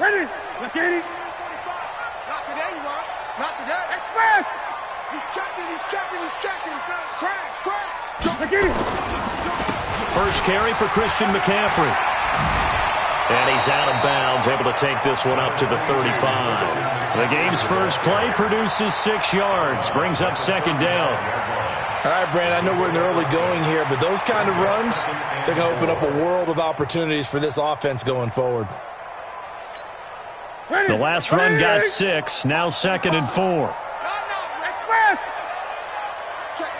Ready? Look at it. Not today, you are. Not today. Express. He's checking. Crash. Look at it. First carry for Christian McCaffrey. And he's out of bounds, able to take this one up to the 35. The game's first play produces 6 yards, brings up second down. All right, Brandon, I know we're in the early going here, but those kind of runs, they're going to open up a world of opportunities for this offense going forward. The last run got 6, now 2nd and 4. Express. Check.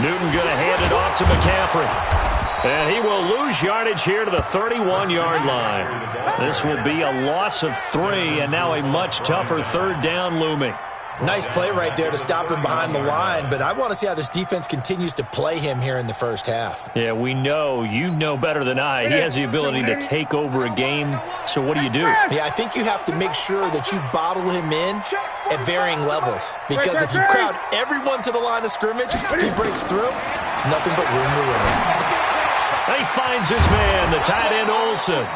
Newton going to hand it off to McCaffrey. And he will lose yardage here to the 31-yard line. This will be a loss of 3, and now a much tougher third down looming. Nice play right there to stop him behind the line, but I want to see how this defense continues to play him here in the first half. Yeah, we know. You know better than I. He has the ability to take over a game, so what do? Yeah, I think you have to make sure that you bottle him in at varying levels, because if you crowd everyone to the line of scrimmage, if he breaks through, it's nothing but room to run. He finds his man, the tight end Olsen.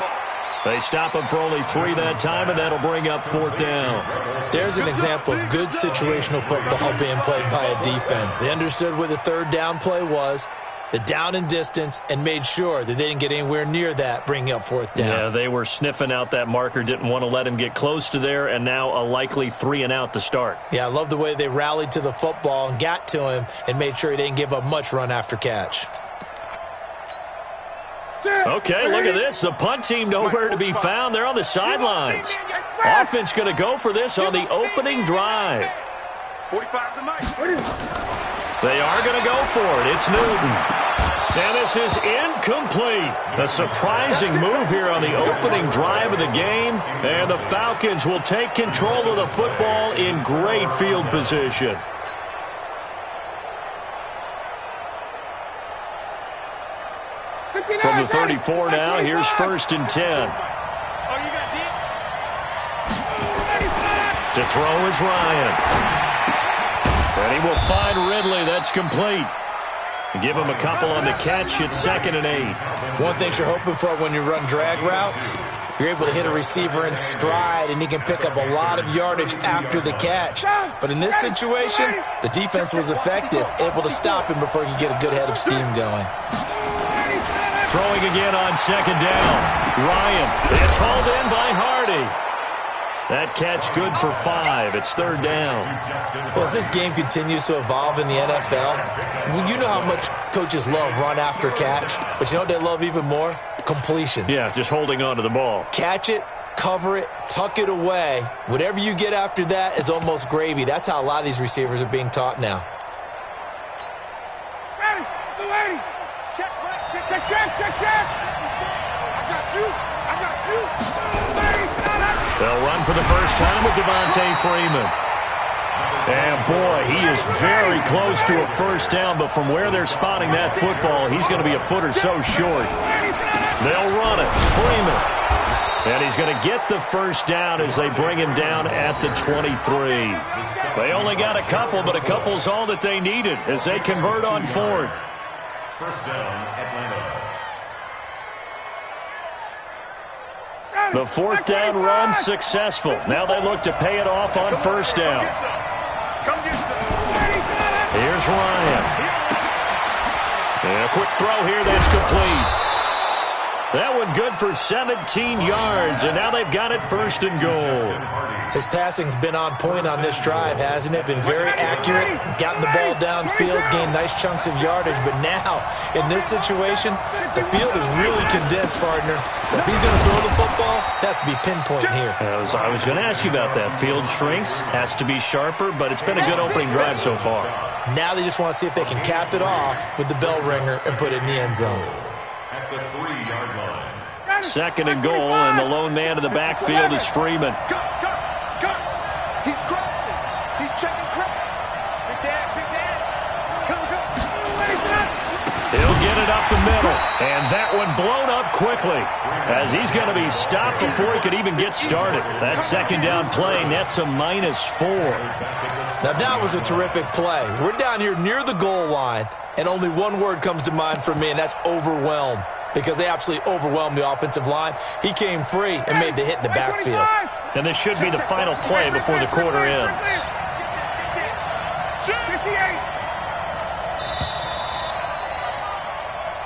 They stop him for only 3 that time, and that'll bring up 4th down. There's an example of good situational football being played by a defense. They understood what the third down play was, the down and distance, and made sure that they didn't get anywhere near that, bringing up 4th down. Yeah, they were sniffing out that marker, didn't want to let him get close to there, and now a likely 3 and out to start. Yeah, I love the way they rallied to the football and got to him and made sure he didn't give up much run after catch. Okay, look at this. The punt team nowhere to be found. They're on the sidelines. Offense going to go for this on the opening drive. 45's the mic. They are going to go for it. It's Newton. And this is incomplete. A surprising move here on the opening drive of the game. And the Falcons will take control of the football in great field position. From the 34 now, here's 1st and 10. To throw is Ryan. And he will find Ridley. That's complete. Give him a couple on the catch. It's 2nd and 8. One thing you're hoping for when you run drag routes, you're able to hit a receiver in stride, and he can pick up a lot of yardage after the catch. But in this situation, the defense was effective, able to stop him before he could get a good head of steam going. Throwing again on 2nd down. Ryan. It's hauled in by Hardy. That catch good for 5. It's 3rd down. Well, as this game continues to evolve in the NFL, you know how much coaches love run after catch, but you know what they love even more? Completion. Yeah, just holding on to the ball. Catch it, cover it, tuck it away. Whatever you get after that is almost gravy. That's how a lot of these receivers are being taught now. Check. I got you. They'll run for the first time with Devontae Freeman. And, boy, he is very close to a first down, but from where they're spotting that football, he's going to be a foot or so short. They'll run it. Freeman. And he's going to get the first down as they bring him down at the 23. They only got a couple, but a couple's all that they needed as they convert on 4th. First down, Atlanta. The 4th down run successful. Now they look to pay it off on 1st down. Here's Ryan. And a quick throw here that's complete. That one good for 17 yards, and now they've got it 1st and goal. His passing's been on point on this drive, hasn't it? Been very accurate, gotten the ball downfield, gained nice chunks of yardage, but now, in this situation, the field is really condensed, partner. So if he's going to throw the football, that has to be pinpoint here. I was going to ask you about that. Field shrinks, has to be sharper, but it's been a good opening drive so far. Now they just want to see if they can cap it off with the bell ringer and put it in the end zone. At the 3-yard line. 2nd and goal, and the lone man in the backfield is Freeman. Cut. He's crossing. He's checking crack. Big dash. Go. He'll get it up the middle, and that one blown up quickly as he's going to be stopped before he could even get started. That 2nd down play nets a -4. Now that was a terrific play. We're down here near the goal line, and only one word comes to mind for me, and that's overwhelmed. because they absolutely overwhelmed the offensive line. He came free and made the hit in the backfield. And this should be the final play before the quarter ends.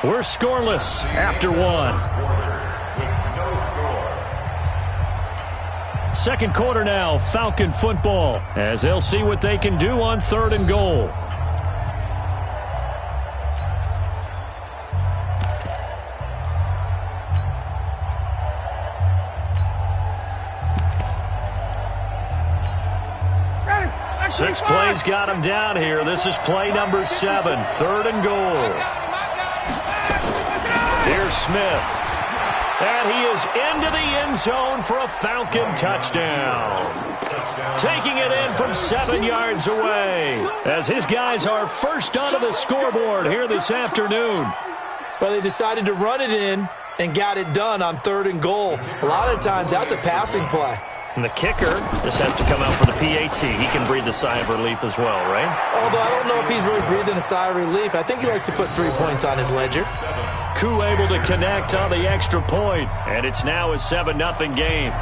We're scoreless after one. Second quarter now, Falcon football, as they'll see what they can do on 3rd and goal. Six plays got him down here. This is play number 7, 3rd and goal. Here's Smith. And he is into the end zone for a Falcon touchdown. Taking it in from 7 yards away, as his guys are first onto the scoreboard here this afternoon. Well, they decided to run it in and got it done on 3rd and goal. A lot of times, that's a passing play. And the kicker just has to come out for the PAT. He can breathe a sigh of relief as well, right? Although I don't know if he's really breathing a sigh of relief. I think he likes to put 3 points on his ledger. Koo able to connect on the extra point, and it's now a 7-0 game.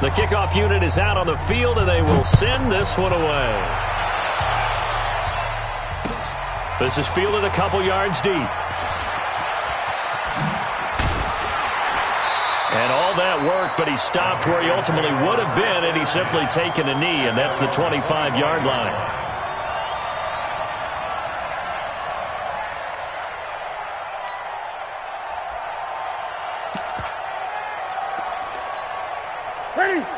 The kickoff unit is out on the field, and they will send this one away. This is fielded a couple yards deep. And all that work, but he stopped where he ultimately would have been, and he's simply taken a knee, and that's the 25-yard line.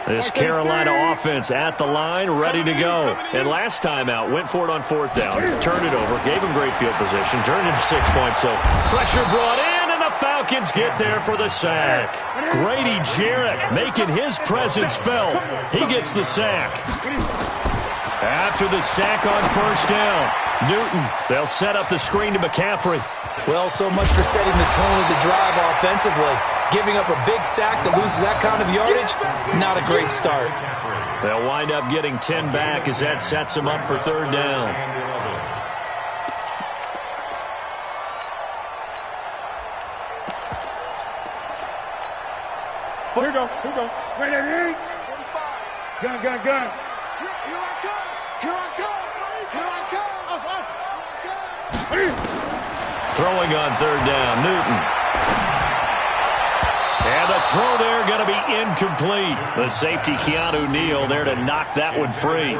This Carolina offense at the line, ready to go. And last time out, went for it on 4th down, turned it over, gave him great field position, turned it to 6 points. So pressure brought in, and the Falcons get there for the sack. Grady Jarrett making his presence felt. He gets the sack. After the sack on 1st down, Newton, they'll set up the screen to McCaffrey. Well, so much for setting the tone of the drive offensively. Giving up a big sack that loses that kind of yardage, not a great start. They'll wind up getting 10 back as that sets them up for 3rd down. Here we go. Right there. Gun. Here I come. Throwing on 3rd down, Newton. And the throw there going to be incomplete. The safety, Keanu Neal, there to knock that one free.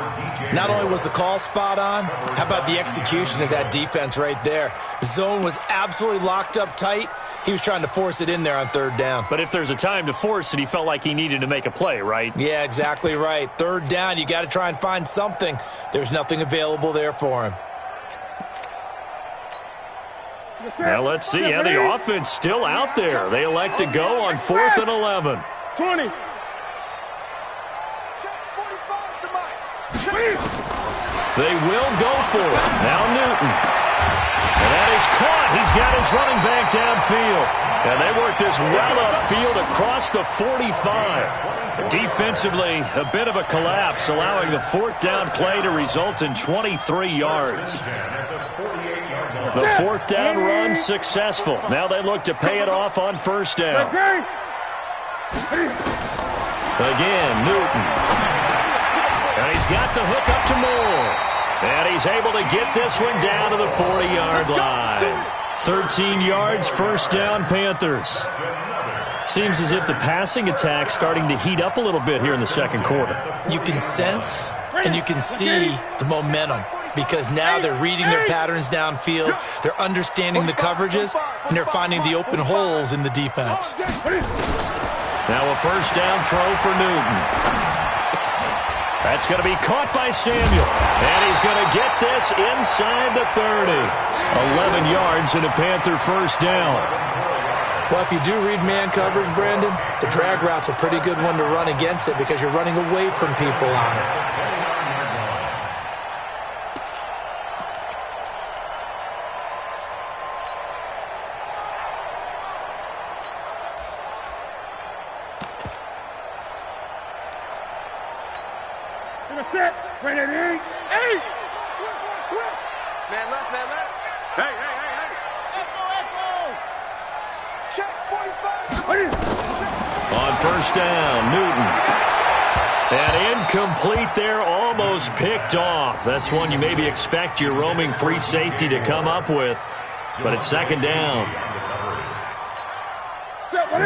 Not only was the call spot on, how about the execution of that defense right there? The zone was absolutely locked up tight. He was trying to force it in there on 3rd down. But if there's a time to force it, he felt like he needed to make a play, right? Yeah, exactly right. 3rd down, you got to try and find something. There's nothing available there for him. Now let's see. Yeah, the offense still out there. They elect to go on 4th and 11. 20. They will go for it. Now Newton. And that is caught. He's got his running back downfield. And they work this well upfield across the 45. Defensively, a bit of a collapse, allowing the 4th down play to result in 23 yards. The 4th down run successful. Now they look to pay it off on 1st down. Again, Newton. And he's got the hook up to Moore. And he's able to get this one down to the 40-yard line. 13 yards, 1st down, Panthers. Seems as if the passing attack's starting to heat up a little bit here in the 2nd quarter. You can sense and you can see the momentum, because now they're reading their patterns downfield, they're understanding the coverages, and they're finding the open holes in the defense. Now a 1st down throw for Newton. That's going to be caught by Samuel. And he's going to get this inside the 30. 11 yards and a Panther 1st down. Well, if you do read man coverage, Brandon, the drag route's a pretty good one to run against it because you're running away from people on it. Man left. Hey. Check 45. On first down, Newton. And incomplete there, almost picked off. That's one you maybe expect your roaming free safety to come up with. But it's second down.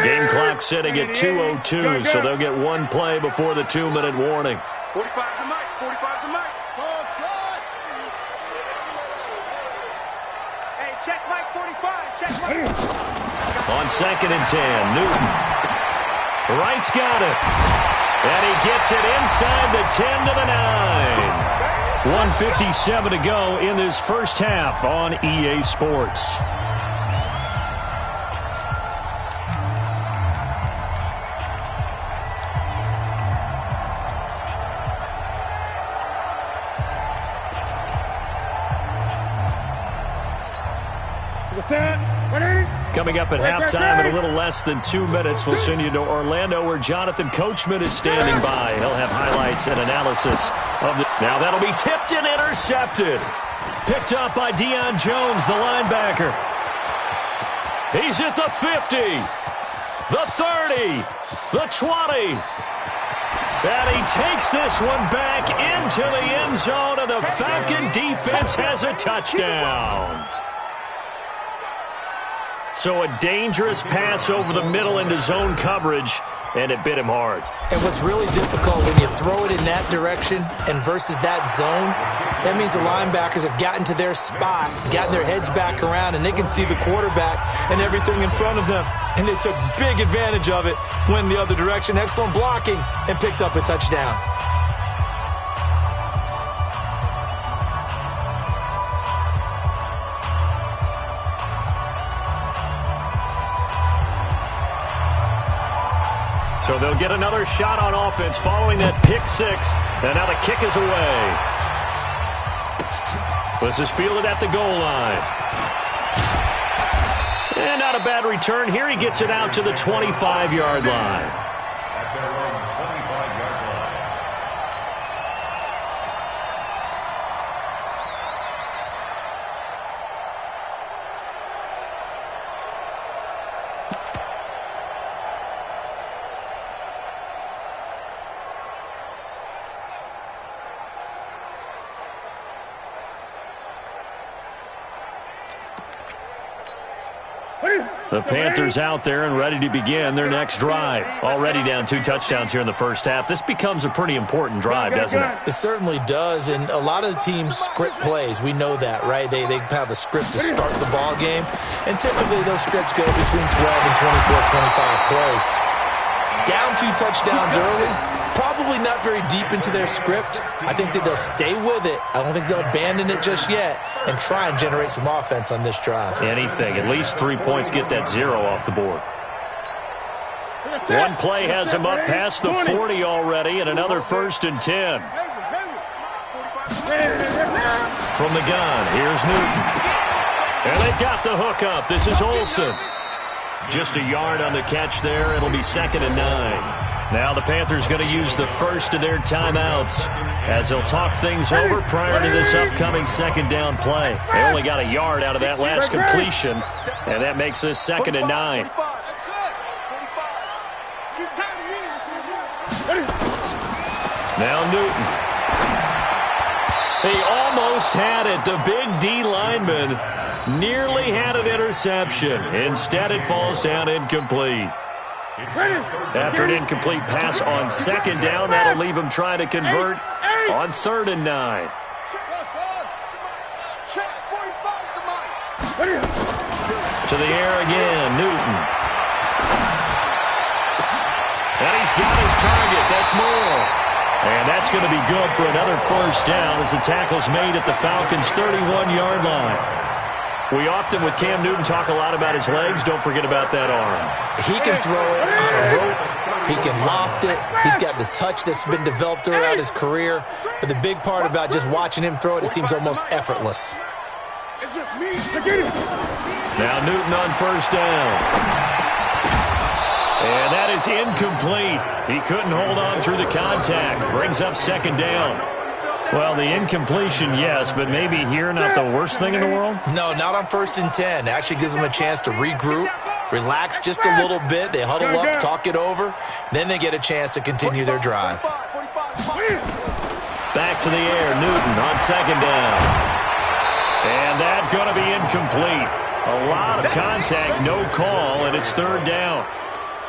Game clock sitting at 2:02, so they'll get one play before the 2-minute warning. 45 to Mike. 45 to Mike. Hey, check Mike 45. Check Mike. On second and 10, Newton. Wright's got it. And he gets it inside the 10 to the 9. 1:57 to go in this first half on EA Sports. Coming up at halftime in a little less than 2 minutes, we'll send you to Orlando where Jonathan Coachman is standing by. He'll have highlights and analysis of the... Now that'll be tipped and intercepted. Picked up by Deion Jones, the linebacker. He's at the 50, the 30, the 20. And he takes this one back into the end zone, and the Falcon defense has a touchdown. So a dangerous pass over the middle into zone coverage, and it bit him hard. And what's really difficult when you throw it in that direction and versus that zone, that means the linebackers have gotten to their spot, gotten their heads back around, and they can see the quarterback and everything in front of them. And they took big advantage of it, went the other direction, excellent blocking, and picked up a touchdown. So they'll get another shot on offense following that pick six. And now the kick is away. This is fielded at the goal line. And not a bad return. Here he gets it out to the 25-yard line. At their own 25-yard line. The Panthers out there and ready to begin their next drive. Already down 2 touchdowns here in the first half. This becomes a pretty important drive, doesn't it? It certainly does, and a lot of the teams script plays. We know that, right? They have a script to start the ball game, and typically those scripts go between 12 and 24, 25 plays. Down 2 touchdowns early, probably not very deep into their script. I think that they'll stay with it. I don't think they'll abandon it just yet and try and generate some offense on this drive. Anything. At least 3 points, get that 0 off the board. One play has him up past the 40 already, and another 1st and 10. From the gun, here's Newton. And they got the hook up. This is Olsen. Just a yard on the catch there. It'll be 2nd and 9. Now the Panthers going to use the first of their timeouts as they'll talk things over prior to this upcoming 2nd down play. They only got a yard out of that last completion, and that makes this 2nd and 9. Now Newton. He almost had it. The big D lineman nearly had an interception. Instead, it falls down incomplete. After an incomplete pass on 2nd down, that'll leave him trying to convert on 3rd and 9. To the air again, Newton. And he's got his target. That's more. And that's going to be good for another 1st down as the tackle's made at the Falcons' 31-yard line. We often, with Cam Newton, talk a lot about his legs. Don't forget about that arm. He can throw it on a rope. He can loft it. He's got the touch that's been developed throughout his career. But the big part about just watching him throw it seems almost effortless. It's just me. Now Newton on 1st down. And that is incomplete. He couldn't hold on through the contact. Brings up 2nd down. Well, the incompletion, yes, but maybe here not the worst thing in the world? No, not on 1st and 10. Actually gives him a chance to regroup, relax just a little bit. They huddle up, talk it over. Then they get a chance to continue their drive. Back to the air, Newton on second down. And that's going to be incomplete. A lot of contact, no call, and it's third down.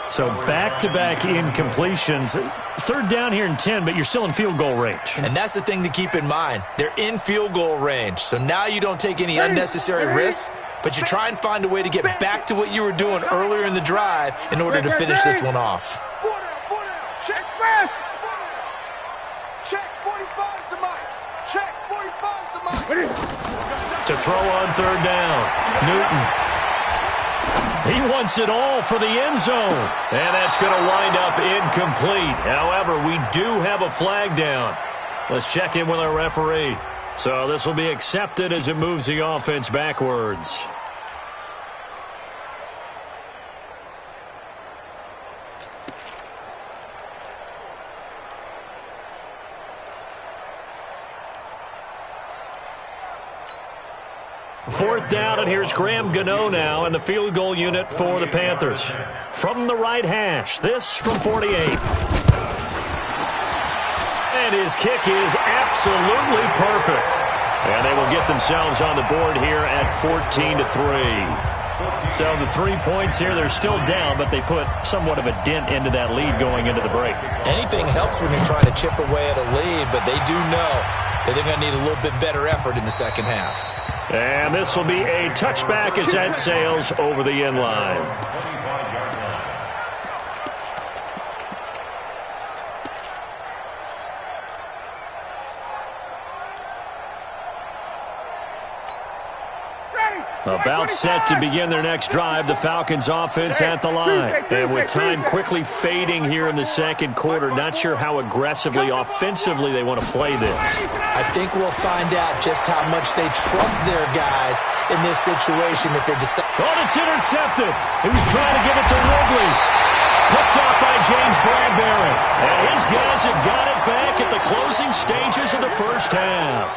So back-to-back incompletions. Third down here in 10, but you're still in field goal range. And that's the thing to keep in mind. They're in field goal range. So now you don't take any unnecessary risks, but you try and find a way to get back to what you were doing earlier in the drive in order to finish this one off. Check press. Check 45 to Mike. Check 45 to Mike. To throw on third down, Newton. He wants it all for the end zone. And that's going to wind up incomplete. However, we do have a flag down. Let's check in with our referee. So this will be accepted as it moves the offense backwards. Fourth down, and here's Graham Gano now in the field goal unit for the Panthers. From the right hash, this from 48. And his kick is absolutely perfect. And they will get themselves on the board here at 14-3. So the 3 points here, they're still down, but they put somewhat of a dent into that lead going into the break. Anything helps when you're trying to chip away at a lead, but they do know that they're going to need a little bit better effort in the second half. And this will be a touchback as that sails over the end line. About set to begin their next drive, the Falcons offense at the line. And with time quickly fading here in the second quarter, not sure how aggressively, offensively they want to play this. I think we'll find out just how much they trust their guys in this situation if they decide. Oh, it's intercepted. He was trying to give it to Wrigley. Picked off by James Bradbury. And his guys have got it back at the closing stages of the first half.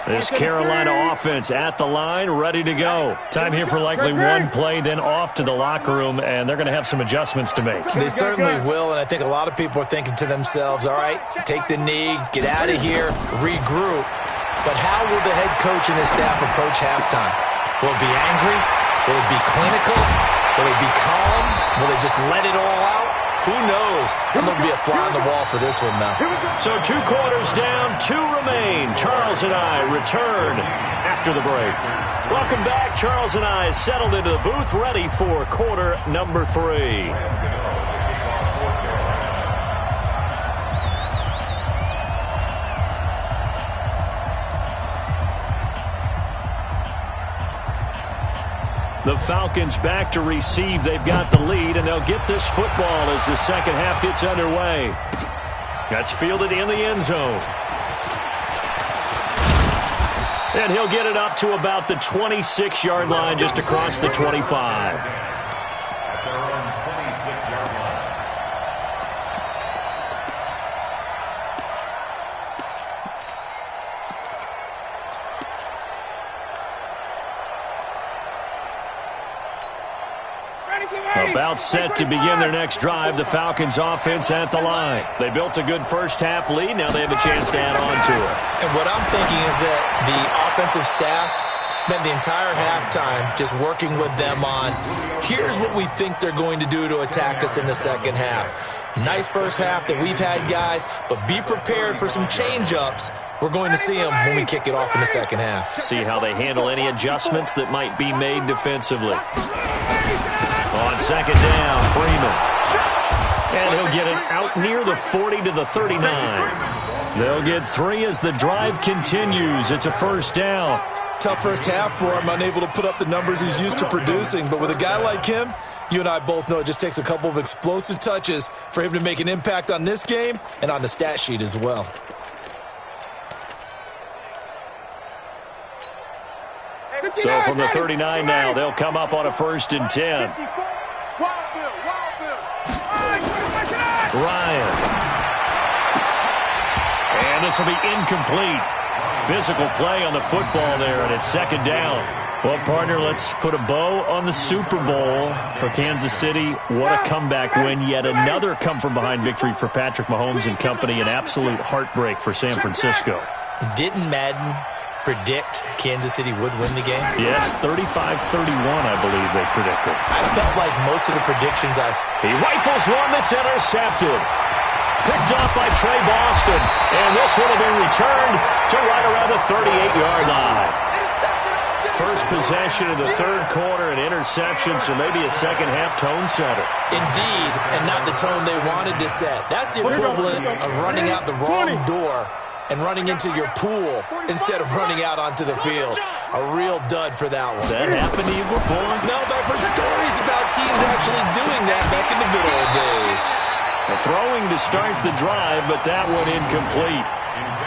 This Carolina offense at the line, ready to go. Time here for likely one play, then off to the locker room, and they're going to have some adjustments to make. They certainly will, and I think a lot of people are thinking to themselves, all right, take the knee, get out of here, regroup. But how will the head coach and his staff approach halftime? Will it be angry? Will it be clinical? Will it be calm? Will they just let it all out? Who knows? I'm going to be a fly on the wall for this one, though. So 2 quarters down, 2 remain. Charles and I return after the break. Welcome back. Charles and I settled into the booth, ready for quarter number 3. The Falcons back to receive. They've got the lead, and they'll get this football as the second half gets underway. That's fielded in the end zone. And he'll get it up to about the 26-yard line, just across the 25. About set to begin their next drive, the Falcons offense at the line. They built a good first half lead. Now they have a chance to add on to it. And what I'm thinking is that the offensive staff spent the entire halftime just working with them on, here's what we think they're going to do to attack us in the second half. Nice first half that we've had, guys, but be prepared for some change-ups. We're going to see them when we kick it off in the second half. See how they handle any adjustments that might be made defensively. On second down, Freeman. And he'll get it out near the 40 to the 39. They'll get 3 as the drive continues. It's a first down. Tough first half for him, unable to put up the numbers he's used to producing. But with a guy like him, you and I both know it just takes a couple of explosive touches for him to make an impact on this game and on the stat sheet as well. So from the 39 now, they'll come up on a 1st and 10. Ryan. And this will be incomplete. Physical play on the football there, and it's second down. Well, partner, let's put a bow on the Super Bowl for Kansas City. What a comeback win. Yet another come-from-behind victory for Patrick Mahomes and company. An absolute heartbreak for San Francisco. Didn't Madden predict Kansas City would win the game? Yes, 35-31, I believe they predicted. I felt like most of the predictions I saw. He rifles one that's intercepted. Picked off by Trey Boston. And this one will be returned to right around the 38-yard line. First possession of the third quarter, an interception, so maybe a second-half tone setter. Indeed, and not the tone they wanted to set. That's the equivalent of running out the wrong door and running into your pool instead of running out onto the field. A real dud for that one. Has that happened to you before? No, but I've heard stories about teams actually doing that back in the good old days. Throwing to start the drive, but that one incomplete.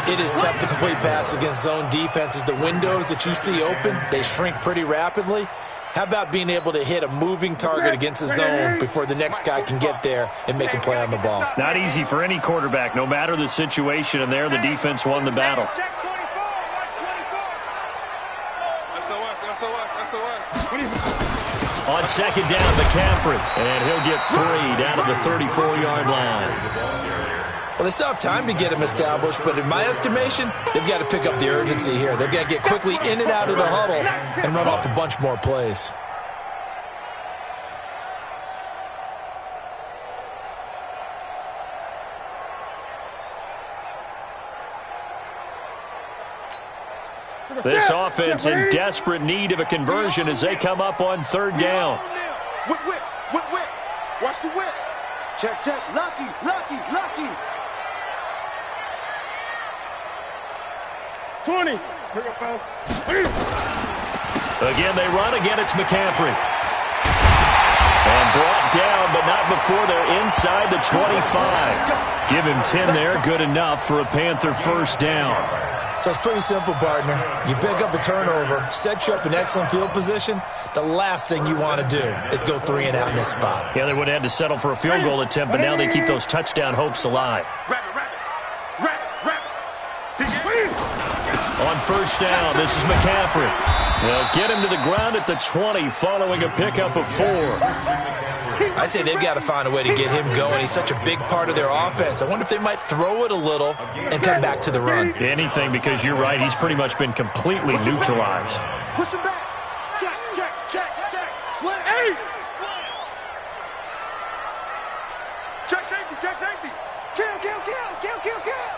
It is tough to complete passes against zone defenses. The windows that you see open, they shrink pretty rapidly. How about being able to hit a moving target against a zone before the next guy can get there and make a play on the ball? Not easy for any quarterback, no matter the situation, and there the defense won the battle. On second down, McCaffrey, and he'll get 3 down to the 34-yard line. Well, they still have time to get him established, but in my estimation, they've got to pick up the urgency here. They've got to get quickly in and out of the huddle and run off a bunch more plays. This offense in desperate need of a conversion as they come up on third down. Whip, whip, whip, whip. Watch the whip. Check, check. Lucky, lucky, lucky. 20. Again, they run. Again, it's McCaffrey. And brought down, but not before they're inside the 25. Give him 10 there. Good enough for a Panther first down. So it's pretty simple, partner. You pick up a turnover, set you up in excellent field position. The last thing you want to do is go 3 and out in this spot. Yeah, they would have had to settle for a field goal attempt, but now they keep those touchdown hopes alive. On first down, this is McCaffrey. They'll get him to the ground at the 20 following a pickup of 4. I'd say they've got to find a way to get him going. He's such a big part of their offense. I wonder if they might throw it a little and come back to the run. Anything, because you're right. He's pretty much been completely neutralized. Push him back. Check, check, check, check. Slam. Hey! Check safety, check safety. Kill, kill, kill, kill, kill, kill.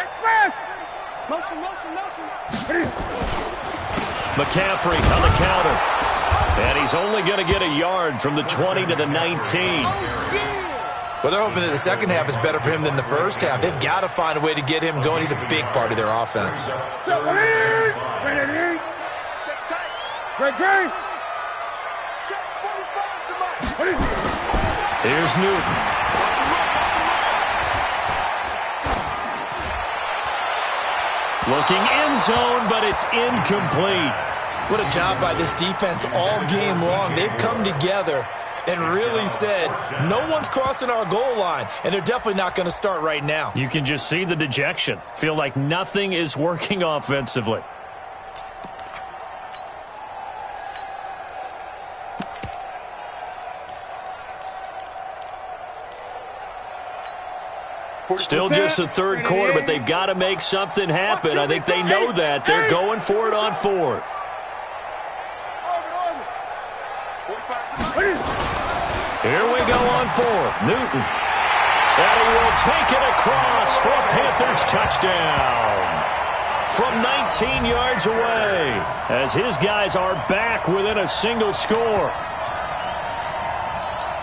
Express. Motion, motion, motion. McCaffrey on the counter. And he's only going to get a yard from the 20 to the 19. Well, they're hoping that the second half is better for him than the first half. They've got to find a way to get him going. He's a big part of their offense. Here's Newton. Looking end zone, but it's incomplete. What a job by this defense all game long. They've come together and really said, no one's crossing our goal line, and they're definitely not going to start right now. You can just see the dejection. Feel like nothing is working offensively. Still just the third quarter, but they've got to make something happen. I think they know that. They're going for it on fourth. Here we go on fourth. Newton. And he will take it across for a Panthers touchdown from 19 yards away as his guys are back within a single score.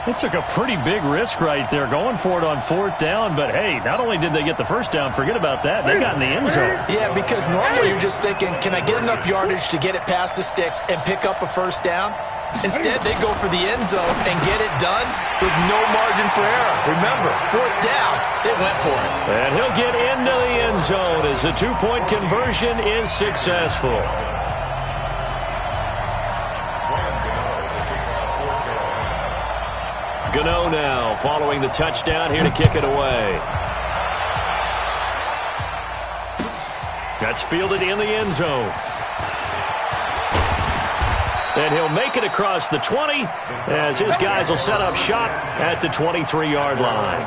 They took a pretty big risk right there going for it on fourth down, but hey, not only did they get the first down, forget about that, they got in the end zone. Yeah, because normally you're just thinking, can I get enough yardage to get it past the sticks and pick up a first down? Instead, they go for the end zone and get it done with no margin for error. Remember, fourth down, they went for it. And he'll get into the end zone as the two-point conversion is successful. Gano now following the touchdown here to kick it away. That's fielded in the end zone. And he'll make it across the 20 as his guys will set up shop at the 23-yard line.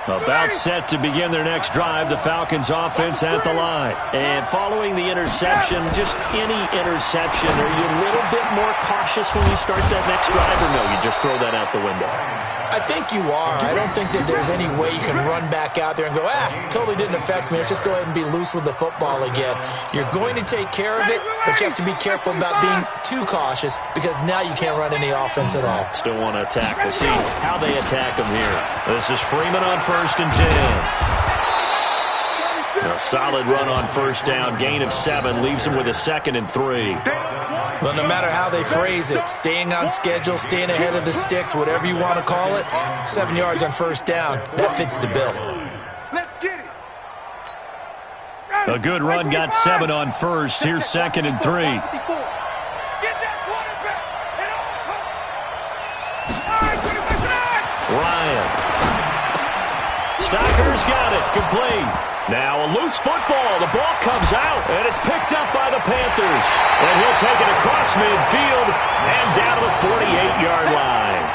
About set to begin their next drive, the Falcons offense at the line. And following the interception, just any interception, are you a little bit more cautious when you start that next drive, or no, you just throw that out the window? I think you are. I don't think that there's any way you can run back out there and go, totally didn't affect me. Let's just go ahead and be loose with the football again. You're going to take care of it, but you have to be careful about being too cautious because now you can't run any offense at all. Still want to attack. We'll see how they attack them here. This is Freeman on 1st and 10. A solid run on first down. Gain of 7 leaves them with a 2nd and 3. Well, no matter how they phrase it, staying on schedule, staying ahead of the sticks, whatever you want to call it, 7 yards on first down, that fits the bill. Let's get it. A good run got 7 on first. Here's 2nd and 3. Get that quarterback. Ryan. Stocker's got it. Complete. Now a loose football. The ball comes out, and it's picked up by the Panthers. And he'll take it across midfield and down to the 48-yard line.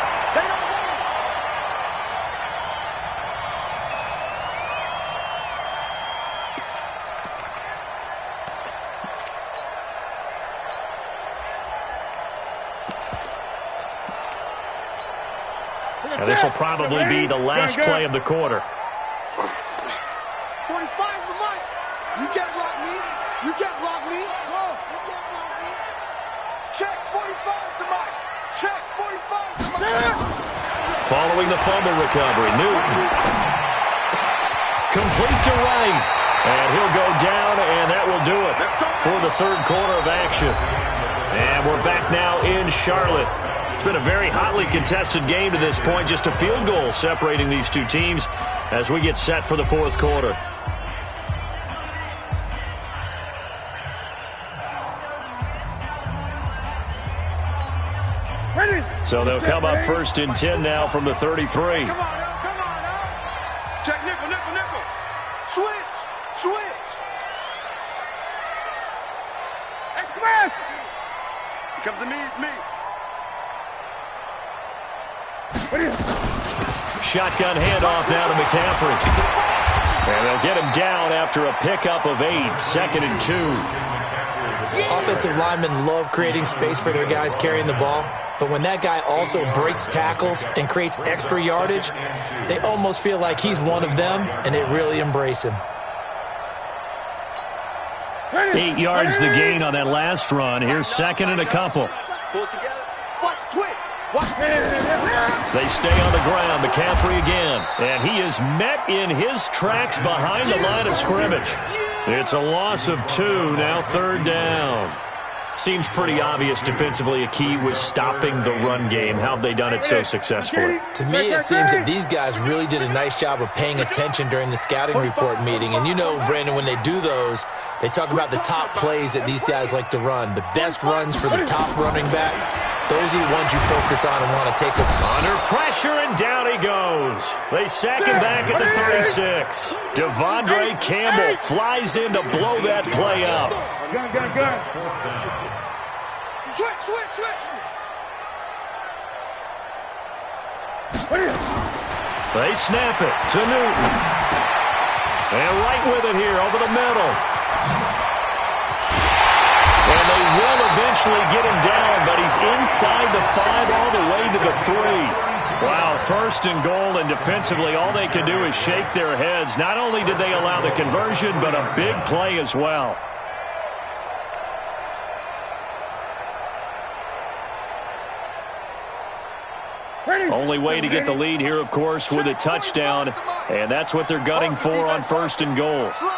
Now this will probably be the last play of the quarter. 45's the mic. You can't block me. You can't block me. Whoa. You can't block me. Check 45's the mic. Check 45's the mic. Following the fumble recovery, Newton. Complete to Wright. And he'll go down, and that will do it for the third quarter of action. And we're back now in Charlotte. It's been a very hotly contested game to this point. Just a field goal separating these two teams as we get set for the fourth quarter. So they'll come up 1st and 10 now from the 33. Come on now. Check nickel. Switch. Express. Here comes the me, it's me. Shotgun handoff now to McCaffrey. And they'll get him down after a pickup of 8, 2nd and 2. Offensive linemen love creating space for their guys carrying the ball, but when that guy also breaks tackles and creates extra yardage, they almost feel like he's one of them, and they really embrace him. 8 yards the gain on that last run. Here's 2nd and a couple. Pull it together. Watch twitch. They stay on the ground. McCaffrey again. And he is met in his tracks behind the line of scrimmage. It's a loss of 2, now 3rd down. Seems pretty obvious defensively a key was stopping the run game. How have they done it so successfully? To me, it seems that these guys really did a nice job of paying attention during the scouting report meeting. And you know, Brandon, when they do those, they talk about the top plays that these guys like to run. The best runs for the top running back, those are the ones you focus on and want to take them. Under pressure, and down he goes. They sack him back at the 36. Devondre Campbell flies in to blow that play up. Gun. Switch. They snap it to Newton. And right with it here over the middle. And they will eventually get him down, but he's inside the 5 all the way to the 3. Wow, 1st and goal, and defensively all they can do is shake their heads. Not only did they allow the conversion, but a big play as well. Only way to get the lead here, of course, with a touchdown, and that's what they're gunning for on 1st and goal. Slam.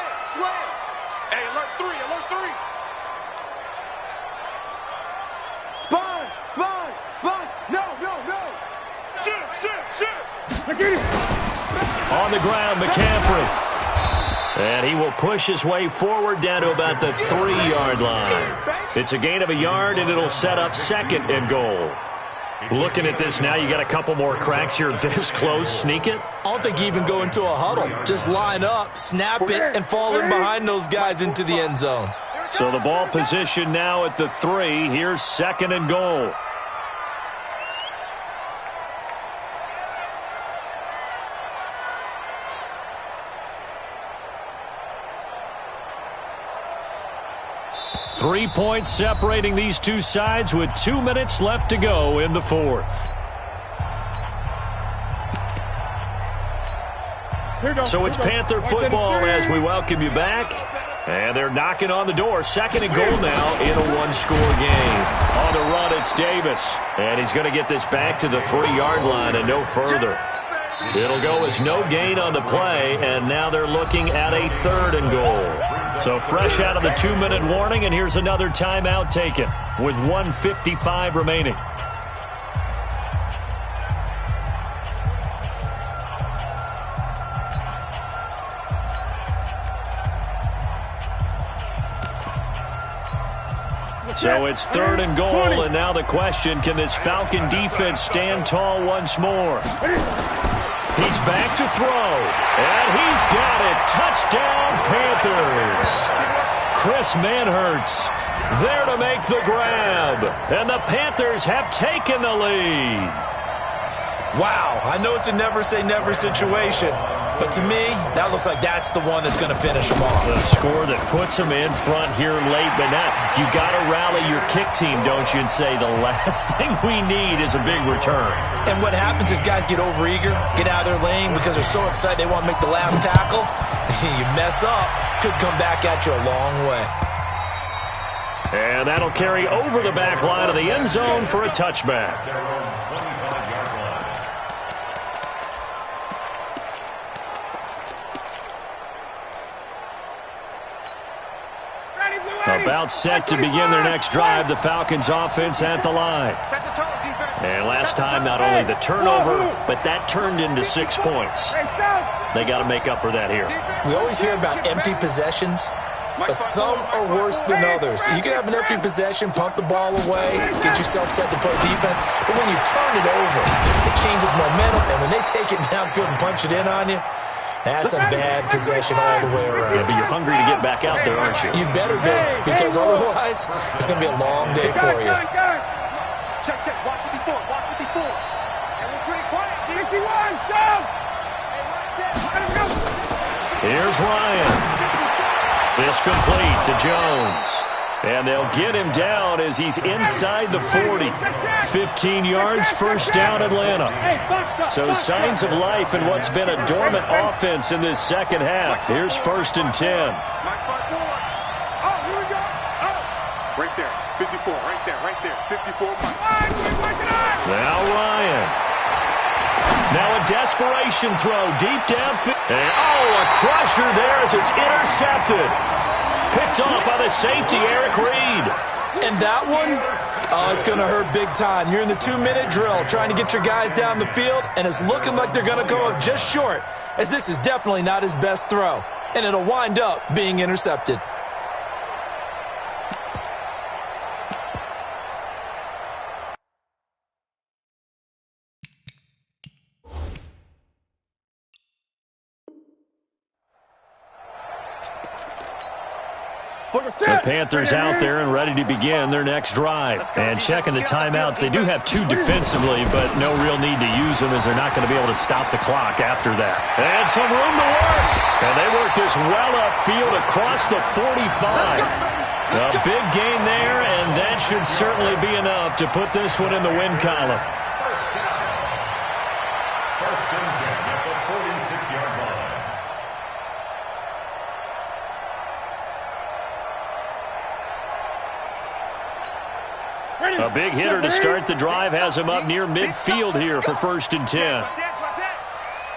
Hey, alert 3. Sponge. No. Shoot. On the ground, McCaffrey. And he will push his way forward down to about the 3-yard line. It's a gain of a yard, and it'll set up 2nd and goal. Looking at this now, you got a couple more cracks here this close. Sneak it? I don't think you even go into a huddle. Just line up, snap it, and fall in behind those guys into the end zone. So the ball position now at the 3. Here's 2nd and goal. Three points separating these two sides with 2 minutes left to go in the 4th. So it's Panther football as we welcome you back. And they're knocking on the door. 2nd and goal now in a one-score game. On the run, it's Davis. And he's going to get this back to the 3-yard line and no further. It'll go as no gain on the play, and now they're looking at a 3rd and goal. So fresh out of the 2-minute warning, and here's another timeout taken with 1:55 remaining. So it's 3rd and goal, and now the question, can this Falcon defense stand tall once more? He's back to throw, and he's got it. Touchdown, Panthers. Chris Manhertz there to make the grab, and the Panthers have taken the lead. Wow, I know it's a never-say-never situation, but to me, that looks like that's the one that's going to finish them off. The score that puts them in front here late, but now you got to rally your kick team, don't you, and say the last thing we need is a big return. And what happens is guys get overeager, get out of their lane because they're so excited they want to make the last tackle. You mess up, could come back at you a long way. And that'll carry over the back line of the end zone for a touchback. About set to begin their next drive, the Falcons offense at the line. And last time, not only the turnover, but that turned into 6 points. They got to make up for that here. We always hear about empty possessions, but some are worse than others. You can have an empty possession, pump the ball away, get yourself set to play defense, but when you turn it over, it changes momentum, and when they take it downfield and punch it in on you, that's a bad possession all the way around. Yeah, but you're hungry to get back out there, aren't you? You better be, because otherwise, it's going to be a long day for you. Check, check. Watch 54. Watch 54. And we're pretty quiet. 51, down. Here's Ryan. This complete to Jones. And they'll get him down as he's inside the 40. 15 yards, first down, Atlanta. So signs of life in what's been a dormant offense in this second half. Here's 1st and 10. Oh, here we go. Oh. Right there. 54. Right there. Right there. 54. Now Ryan. Now a desperation throw deep downfield. And a crusher there as it's intercepted. Picked off by the safety, Eric Reed. And that one, it's going to hurt big time. You're in the 2-minute drill trying to get your guys down the field, and it's looking like they're going to go up just short, as this is definitely not his best throw. And it'll wind up being intercepted. The Panthers out there and ready to begin their next drive. And checking the timeouts, they do have 2 defensively, but no real need to use them as they're not going to be able to stop the clock after that. And some room to work. And they work this well upfield across the 45. A big gain there, and that should certainly be enough to put this one in the win column. First and 10 at the 46-yard line. A big hitter to start the drive has him up near midfield here for 1st and 10.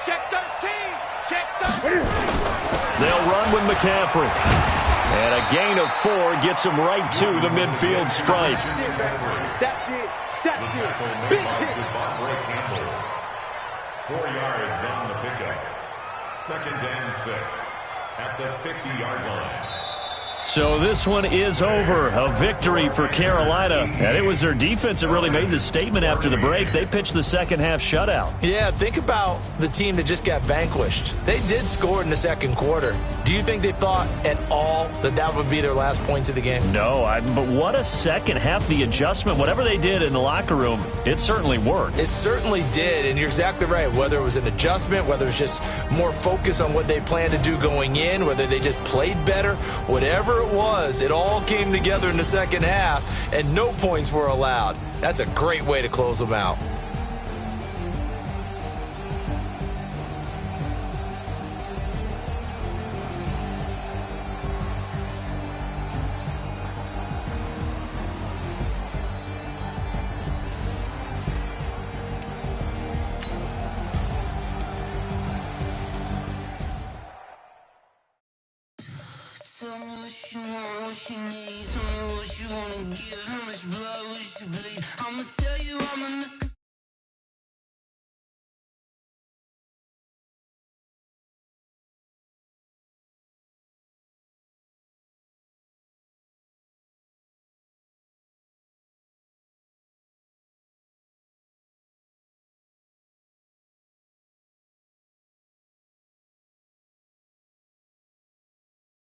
Check 13. Check 13. They'll run with McCaffrey. And a gain of 4 gets him right to the midfield stripe. That's it. That's it. Big hit. 4 yards on the pickup. 2nd and 6. at the 50-yard line. So this one is over. A victory for Carolina. And it was their defense that really made the statement after the break. They pitched the second half shutout. Yeah, think about the team that just got vanquished. They did score in the second quarter. Do you think they thought at all that that would be their last points of the game? No, but what a second half. The adjustment, whatever they did in the locker room, it certainly worked. It certainly did, and you're exactly right. Whether it was an adjustment, whether it was just more focus on what they planned to do going in, whether they just played better, whatever it was, it all came together in the second half, and no points were allowed. That's a great way to close them out. Tell me what you want, what you need. Tell me what you wanna give. How much blood?